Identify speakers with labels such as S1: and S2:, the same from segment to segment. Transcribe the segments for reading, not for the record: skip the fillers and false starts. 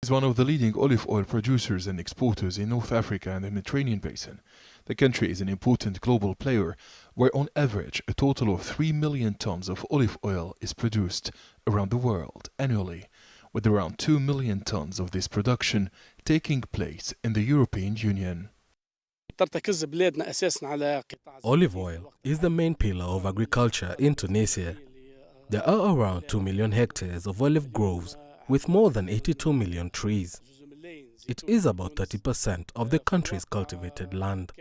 S1: Is one of the leading olive oil producers and exporters in North Africa and the Mediterranean basin. The country is an important global player, where on average a total of 3 million tons of olive oil is produced around the world annually, with around 2 million tons of this production taking place in the European Union.
S2: Olive oil is the main pillar of agriculture in Tunisia. There are around 2 million hectares of olive groves with more than 82 million trees. It is about 30% of the country's cultivated land.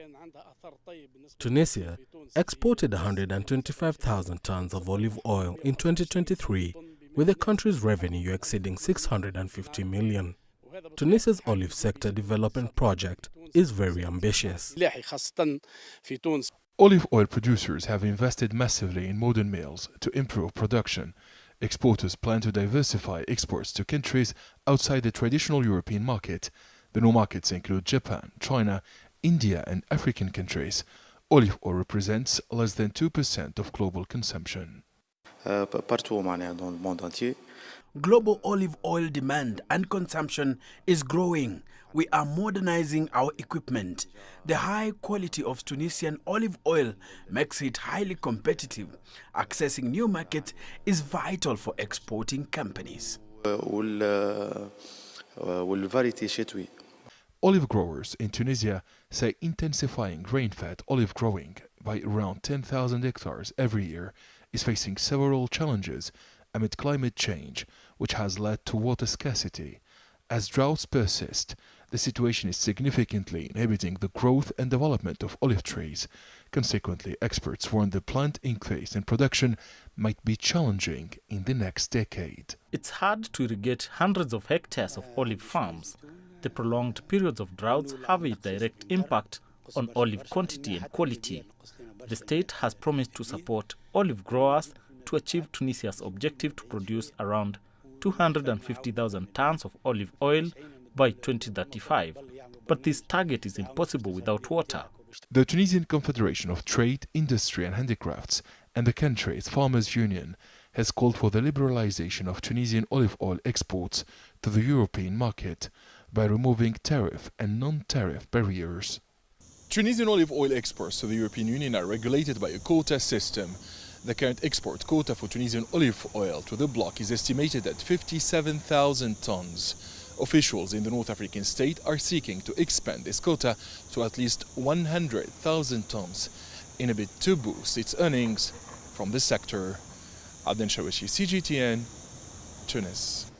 S2: Tunisia exported 125,000 tons of olive oil in 2023, with the country's revenue exceeding 650 million. Tunisia's olive sector development project is very ambitious.
S1: Olive oil producers have invested massively in modern mills to improve production. Exporters plan to diversify exports to countries outside the traditional European market. The new markets include Japan, China, India and African countries. Olive oil represents less than 2% of global consumption.
S3: Global olive oil demand and consumption is growing. We are modernizing our equipment. The high quality of Tunisian olive oil makes it highly competitive. Accessing new markets is vital for exporting companies.
S1: Olive growers in Tunisia say intensifying rain-fed olive growing by around 10,000 hectares every year is facing several challenges amid climate change, which has led to water scarcity. As droughts persist, the situation is significantly inhibiting the growth and development of olive trees. Consequently, experts warn the planned increase in production might be challenging in the next decade.
S4: It's hard to irrigate hundreds of hectares of olive farms. The prolonged periods of droughts have a direct impact on olive quantity and quality. The state has promised to support olive growers to achieve Tunisia's objective to produce around 250,000 tons of olive oil by 2035. But this target is impossible without water.
S1: The Tunisian Confederation of Trade, Industry and Handicrafts and the country's Farmers' Union has called for the liberalization of Tunisian olive oil exports to the European market by removing tariff and non-tariff barriers. Tunisian olive oil exports to the European Union are regulated by a quota system. The current export quota for Tunisian olive oil to the bloc is estimated at 57,000 tons. Officials in the North African state are seeking to expand this quota to at least 100,000 tons in a bid to boost its earnings from the sector. Abdel Shawishi, CGTN, Tunis.